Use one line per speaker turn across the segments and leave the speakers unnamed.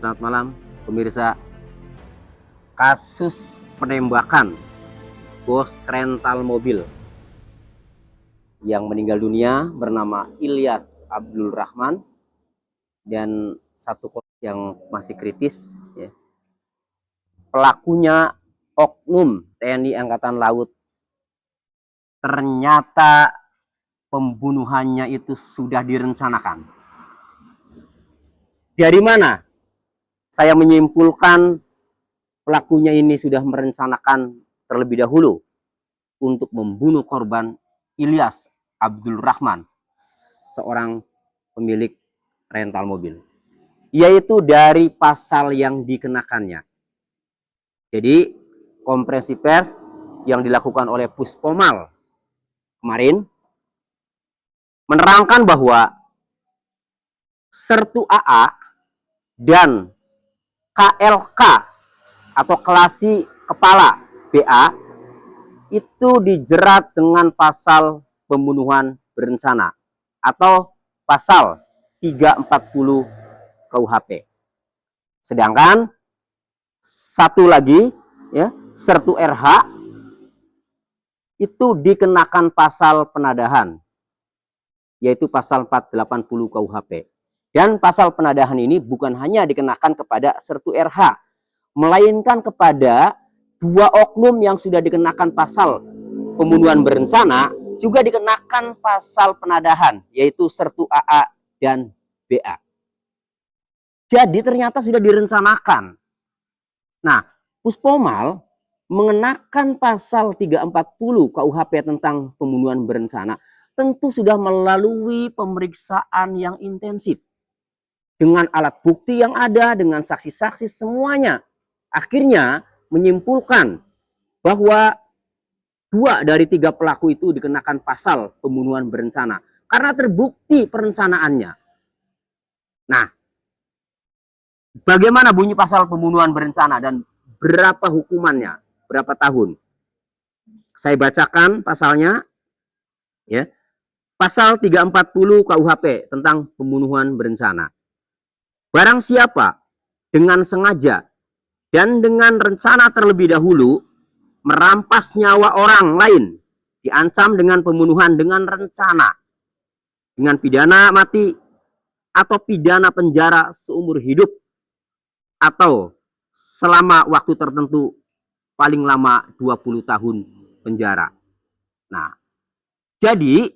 Selamat malam pemirsa. Kasus penembakan bos rental mobil yang meninggal dunia bernama Ilyas Abdul Rahman dan satu yang masih kritis ya. Pelakunya oknum TNI Angkatan Laut. Ternyata pembunuhannya itu sudah direncanakan. Dari mana saya menyimpulkan pelakunya ini sudah merencanakan terlebih dahulu untuk membunuh korban Ilyas Abdul Rahman, seorang pemilik rental mobil, yaitu dari pasal yang dikenakannya. Jadi konferensi pers yang dilakukan oleh Puspomal kemarin menerangkan bahwa Sertu AA dan KLK atau kelasi kepala BA itu dijerat dengan pasal pembunuhan berencana atau pasal 340 KUHP. Sedangkan satu lagi ya, Sertu RH itu dikenakan pasal penadahan, yaitu pasal 480 KUHP. Dan pasal penadahan ini bukan hanya dikenakan kepada Sertu RH, melainkan kepada dua oknum yang sudah dikenakan pasal pembunuhan berencana, juga dikenakan pasal penadahan, yaitu Sertu AA dan BA. Jadi ternyata sudah direncanakan. Nah, Puspomal mengenakan pasal 340 KUHP tentang pembunuhan berencana tentu sudah melalui pemeriksaan yang intensif. Dengan alat bukti yang ada, dengan saksi-saksi semuanya. Akhirnya menyimpulkan bahwa 2 dari 3 pelaku itu dikenakan pasal pembunuhan berencana. Karena terbukti perencanaannya. Nah, bagaimana bunyi pasal pembunuhan berencana dan berapa hukumannya? Berapa tahun? Saya bacakan pasalnya. Ya. Pasal 340 KUHP tentang pembunuhan berencana. Barang siapa dengan sengaja dan dengan rencana terlebih dahulu merampas nyawa orang lain diancam dengan pembunuhan dengan rencana, dengan pidana mati atau pidana penjara seumur hidup atau selama waktu tertentu paling lama 20 tahun penjara. Nah, jadi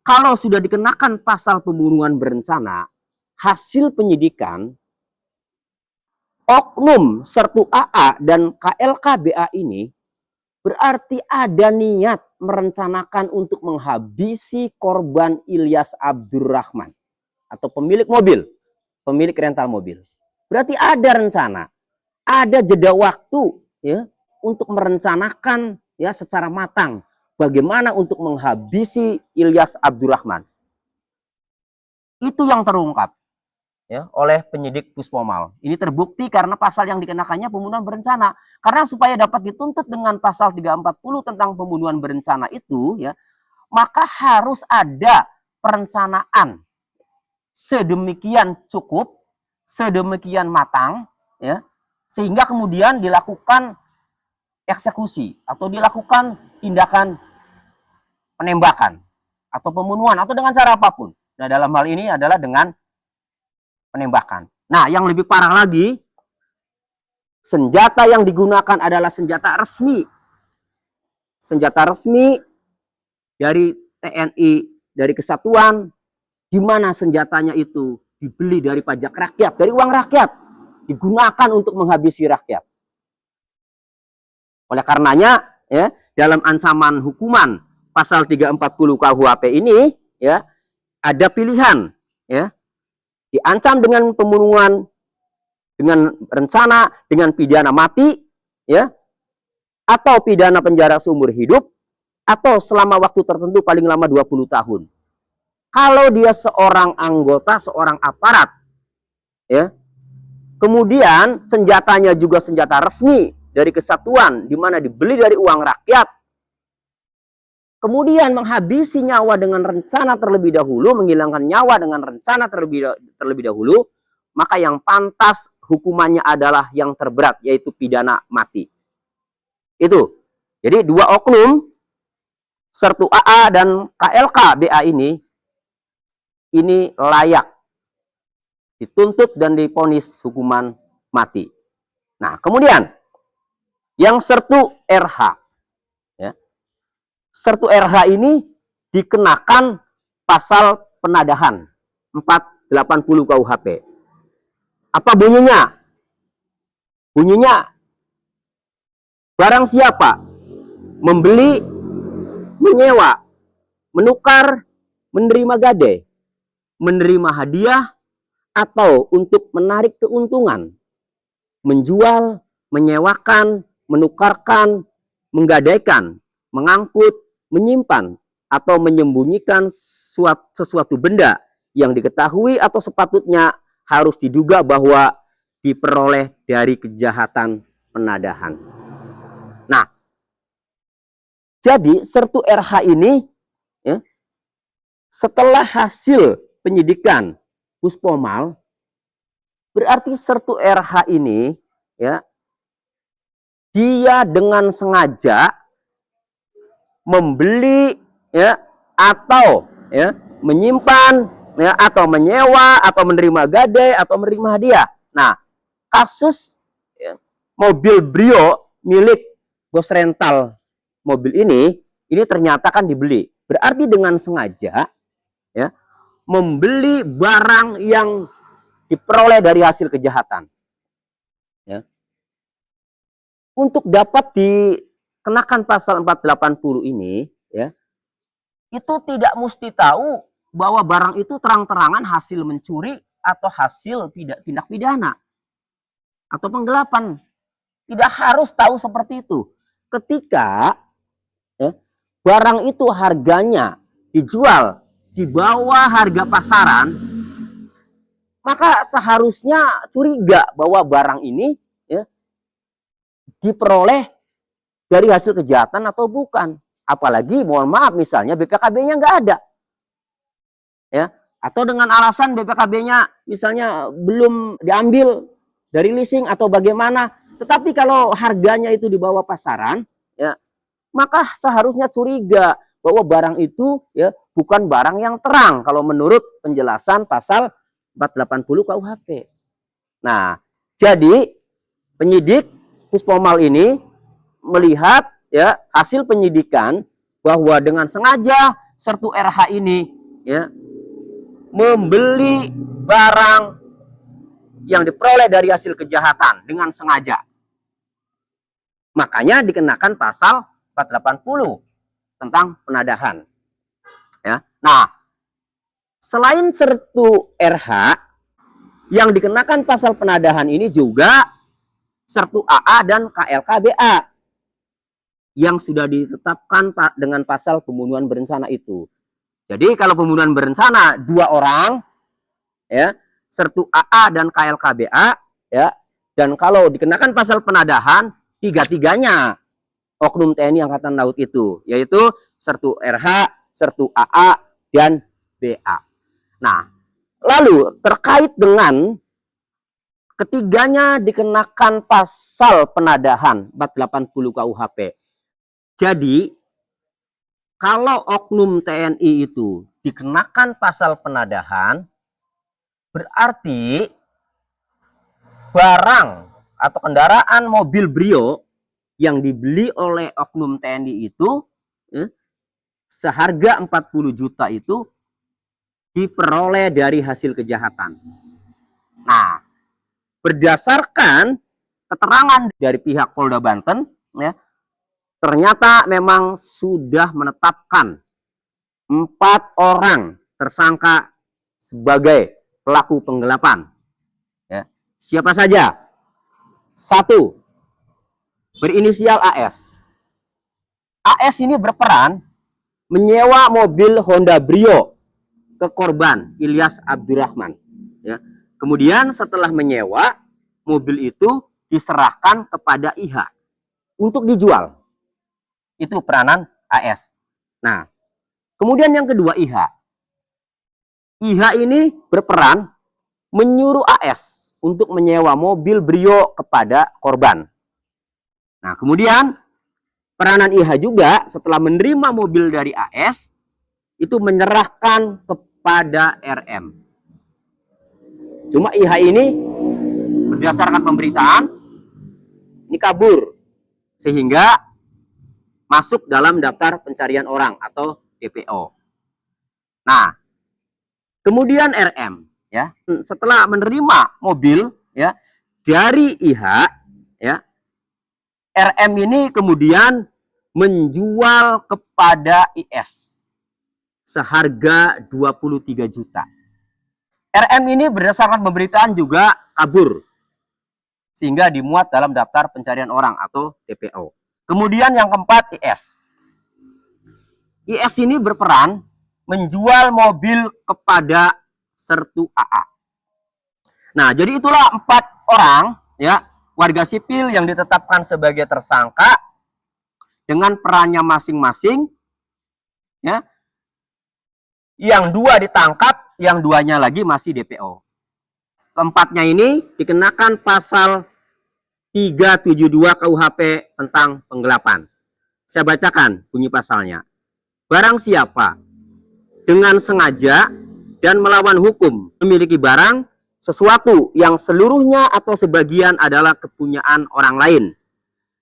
kalau sudah dikenakan pasal pembunuhan berencana, hasil penyidikan oknum Sertu AA dan KLK BA ini berarti ada niat merencanakan untuk menghabisi korban Ilyas Abdul Rahman atau pemilik mobil, pemilik rental mobil. Berarti ada rencana, ada jeda waktu ya untuk merencanakan ya secara matang bagaimana untuk menghabisi Ilyas Abdul Rahman. Itu yang terungkap ya oleh penyidik Puspomal. Ini terbukti karena pasal yang dikenakannya pembunuhan berencana. Karena supaya dapat dituntut dengan pasal 340 tentang pembunuhan berencana itu ya, maka harus ada perencanaan sedemikian cukup, sedemikian matang ya, sehingga kemudian dilakukan eksekusi atau dilakukan tindakan penembakan atau pembunuhan atau dengan cara apapun. Nah, dalam hal ini adalah dengan penembakan. Nah, yang lebih parah lagi, senjata yang digunakan adalah senjata resmi. Senjata resmi dari TNI, dari kesatuan, di mana senjatanya itu dibeli dari pajak rakyat, dari uang rakyat, digunakan untuk menghabisi rakyat. Oleh karenanya, ya, dalam ancaman hukuman pasal 340 KUHP ini ya ada pilihan ya, diancam dengan pembunuhan dengan rencana dengan pidana mati ya, atau pidana penjara seumur hidup atau selama waktu tertentu paling lama 20 tahun. Kalau dia seorang anggota, seorang aparat ya, kemudian senjatanya juga senjata resmi dari kesatuan di mana dibeli dari uang rakyat, kemudian menghabisi nyawa dengan rencana terlebih dahulu, menghilangkan nyawa dengan rencana terlebih dahulu, maka yang pantas hukumannya adalah yang terberat, yaitu pidana mati. Itu. Jadi dua oknum, Sertu AA dan KLK BA ini layak dituntut dan divonis hukuman mati. Nah, kemudian yang Sertu RH, ya, Sertu RH ini dikenakan pasal penadahan 480 KUHP. Apa bunyinya? Bunyinya, barang siapa membeli, menyewa, menukar, menerima gade, menerima hadiah, atau untuk menarik keuntungan, menjual, menyewakan, menukarkan, menggadaikan, mengangkut, menyimpan, atau menyembunyikan sesuatu benda yang diketahui atau sepatutnya harus diduga bahwa diperoleh dari kejahatan penadahan. Nah, jadi Sertu RH ini, ya, setelah hasil penyidikan Puspomal, berarti Sertu RH ini, ya, dia dengan sengaja membeli, ya, atau, ya, menyimpan, ya, atau menyewa, atau menerima gade, atau menerima hadiah. Nah, kasus, ya, mobil Brio milik bos rental mobil ini ternyata kan dibeli. Berarti dengan sengaja, ya, membeli barang yang diperoleh dari hasil kejahatan. Ya. Untuk dapat dikenakan pasal 480 ini, ya, itu tidak mesti tahu bahwa barang itu terang-terangan hasil mencuri atau hasil tindak pidana atau penggelapan. Tidak harus tahu seperti itu. Ketika, ya, barang itu harganya dijual di bawah harga pasaran, maka seharusnya curiga bahwa barang ini, ya, diperoleh dari hasil kejahatan atau bukan. Apalagi, mohon maaf, misalnya BPKB-nya nggak ada, ya, atau dengan alasan BPKB-nya misalnya belum diambil dari leasing atau bagaimana. Tetapi kalau harganya itu di bawah pasaran, ya, maka seharusnya curiga bahwa barang itu, ya, bukan barang yang terang kalau menurut penjelasan pasal 480 KUHP. Nah, jadi penyidik Puspomal ini melihat, ya, hasil penyidikan bahwa dengan sengaja Sertu RH ini, ya, membeli barang yang diperoleh dari hasil kejahatan dengan sengaja. Makanya dikenakan pasal 480 tentang penadahan. Ya. Nah, selain Sertu RH, yang dikenakan pasal penadahan ini juga Sertu AA dan KLKBA yang sudah ditetapkan dengan pasal pembunuhan berencana itu. Jadi kalau pembunuhan berencana 2 orang, ya, Sertu AA dan KLKBA, ya, dan kalau dikenakan pasal penadahan 3-tiganya oknum TNI Angkatan Laut itu, yaitu Sertu RH, Sertu AA, dan BA. Nah, lalu terkait dengan ketiganya dikenakan pasal penadahan 480 KUHP. Jadi, kalau oknum TNI itu dikenakan pasal penadahan, berarti barang atau kendaraan mobil Brio yang dibeli oleh oknum TNI itu, seharga 40 juta itu diperoleh dari hasil kejahatan. Nah, berdasarkan keterangan dari pihak Polda Banten, ya, ternyata memang sudah menetapkan 4 orang tersangka sebagai pelaku penggelapan. Ya. Siapa saja? 1, berinisial AS. AS ini berperan menyewa mobil Honda Brio ke korban Ilyas Abdurrahman. Ya. Kemudian setelah menyewa, mobil itu diserahkan kepada IH untuk dijual. Itu peranan AS. Nah, kemudian yang kedua IH. IH ini berperan menyuruh AS untuk menyewa mobil Brio kepada korban. Nah, kemudian peranan IH juga setelah menerima mobil dari AS itu menyerahkan kepada RM. Cuma IH ini berdasarkan pemberitaan ini kabur sehingga masuk dalam daftar pencarian orang atau DPO. Nah, kemudian RM ya, setelah menerima mobil ya dari IH ya, RM ini kemudian menjual kepada IS seharga 23 juta. RM ini berdasarkan pemberitaan juga kabur sehingga dimuat dalam daftar pencarian orang atau DPO. Kemudian yang keempat IS. IS ini berperan menjual mobil kepada sertu AA. Nah, jadi itulah 4 orang ya, warga sipil yang ditetapkan sebagai tersangka dengan perannya masing-masing ya. Yang 2 ditangkap, yang 2-nya lagi masih DPO. Keempatnya ini dikenakan pasal 372 KUHP tentang penggelapan. Saya bacakan bunyi pasalnya. Barang siapa dengan sengaja dan melawan hukum memiliki barang sesuatu yang seluruhnya atau sebagian adalah kepunyaan orang lain,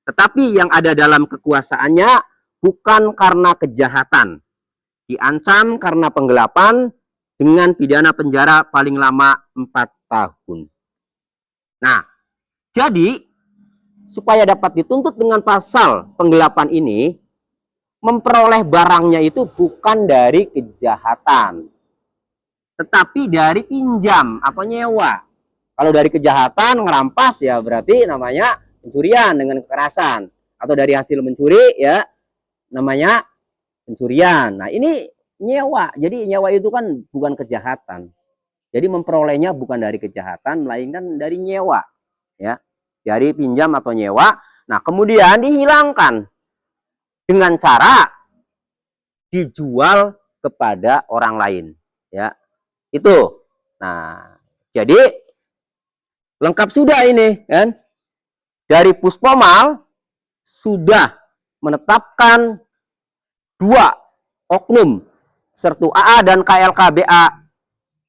tetapi yang ada dalam kekuasaannya bukan karena kejahatan, diancam karena penggelapan dengan pidana penjara paling lama 4 tahun. Nah, jadi supaya dapat dituntut dengan pasal penggelapan ini, memperoleh barangnya itu bukan dari kejahatan, tetapi dari pinjam atau nyewa. Kalau dari kejahatan ngerampas ya berarti namanya pencurian dengan kekerasan, atau dari hasil mencuri ya namanya pencurian. Nah, ini nyewa. Jadi nyewa itu kan bukan kejahatan. Jadi memperolehnya bukan dari kejahatan melainkan dari nyewa ya. Dari pinjam atau nyewa. Nah, kemudian dihilangkan dengan cara dijual kepada orang lain ya. Itu. Nah, jadi lengkap sudah ini kan. Dari Puspomal sudah menetapkan 2 oknum sertu AA dan KLKBA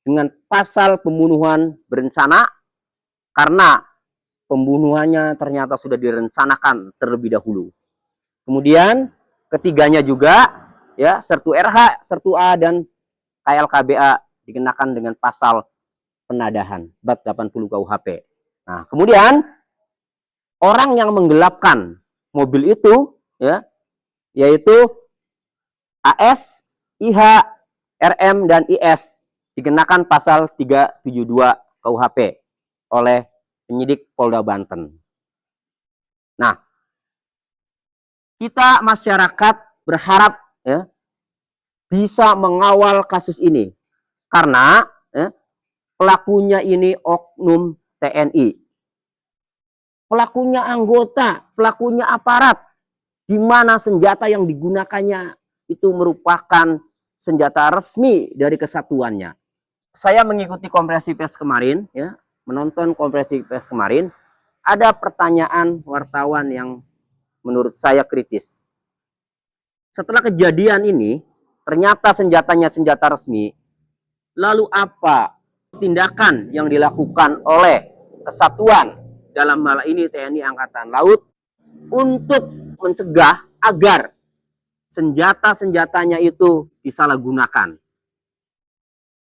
dengan pasal pembunuhan berencana karena pembunuhannya ternyata sudah direncanakan terlebih dahulu. Kemudian ketiganya juga ya, sertu RH, sertu A dan KLKBA dikenakan dengan pasal penadahan bab 80 KUHP. Nah, kemudian orang yang menggelapkan mobil itu ya, yaitu AS, IH, RM dan IS dikenakan pasal 372 KUHP oleh penyidik Polda Banten. Nah, kita masyarakat berharap ya bisa mengawal kasus ini karena ya, pelakunya ini oknum TNI, pelakunya anggota, pelakunya aparat, di mana senjata yang digunakannya itu merupakan senjata resmi dari kesatuannya. Saya mengikuti konferensi pers kemarin ya, menonton konferensi pers kemarin, ada pertanyaan wartawan yang menurut saya kritis. Setelah kejadian ini, ternyata senjatanya senjata resmi, lalu apa tindakan yang dilakukan oleh kesatuan, dalam hal ini TNI Angkatan Laut, untuk mencegah agar senjata-senjatanya itu disalahgunakan?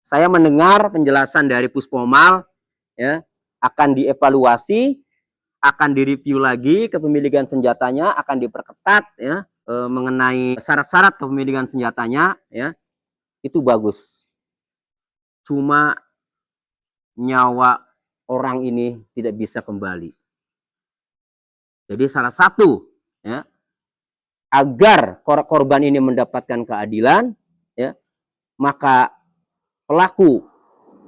Saya mendengar penjelasan dari Puspomal ya, akan dievaluasi, akan direview lagi kepemilikan senjatanya, akan diperketat ya, mengenai syarat-syarat kepemilikan senjatanya ya. Itu bagus. Cuma nyawa orang ini tidak bisa kembali. Jadi salah satu ya, agar korban ini mendapatkan keadilan ya, maka pelaku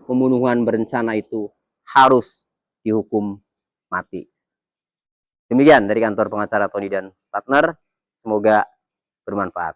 pembunuhan berencana itu harus dihukum mati. Demikian dari kantor pengacara Tony dan Partner, semoga bermanfaat.